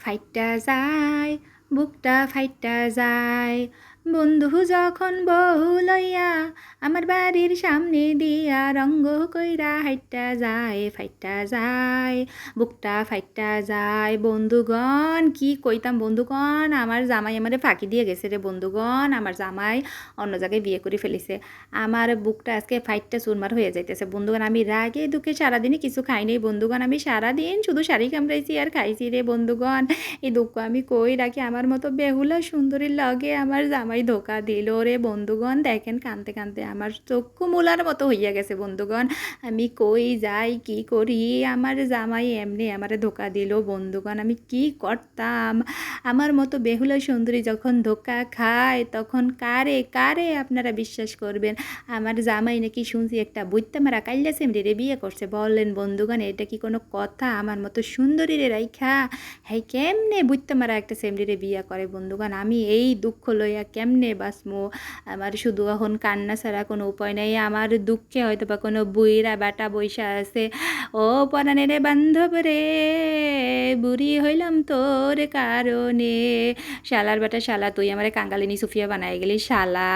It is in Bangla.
ফাইট্টা যায়, বুকটা ফাইট্টা যায়, বন্ধু যখন বউ লইয়া আমার বাড়ির সামনে দিয়া রঙ্গ কইরা হাইট্টা যায়, ফাইট্টা যায়, বুকটা ফাইট্টা যায়। বন্ধুগণ কি কইতাম বন্ধুগণ, আমার জামাই আমারে ফাঁকি দিয়ে গেছে রে বন্ধুগণ, আমার জামাই অন্য জায়গায় বিয়ে করে ফেলেছে। আমার বুকটা আজকে ফাইট্টা চুরমার হয়ে যাইতেছে বন্ধুগণ। আমি রাগে দুঃখে সারাদিনই কিছু খাই নাই বন্ধুগণ, আমি সারাদিন শুধু শাড়ি কামড়াইছি আর খাইছি রে বন্ধুগণ। এই দুঃখ আমি কই রাখি, আমার মতো বেহুলা সুন্দরীর লগে আমার জামাই ধোকা দিল রে বন্ধুগণ। দেখেন কানতে কানতে আমার চক্ষু মূলার মতো হইয়া গেছে বন্ধুগণ। আমি কই যাই কি করি, আমার জামাই এমনি আমারে ধোকা দিল বন্ধুগণ। আমি কি করতাম, আমার মতো বেহুলা সুন্দরী যখন ধোকা খায় তখন কারে কারে আপনারা বিশ্বাস করবেন। আমার জামাই নাকি শুনছি একটা বইত্যা মারা কাইল্লা সেমরিরে বিয়ে করছে। বললেন বন্ধুগণ এটা কি কোনো কথা, আমার মতো সুন্দরীরে রাইখা হ্যাঁ কেমনে বুঝতে মারা একটা সেমরিরে বিয়া করে বন্ধুগণ। আমি এই দুঃখ লইয়া কেমনে বাঁচমু, আমার শুধু এখন কান্না ছাড়া কোনো উপায় নাই। আমার দুঃখে হয়তো বা কোনো বুইরা বেটা বৈশা আছে, ও পরাণের বান্ধব রে বুড়ি হইলাম তোর কারণে। শালার বেটা শালা, তুই আমারে কাঙ্গালিনী সুফিয়া বানাই গেলি শালা।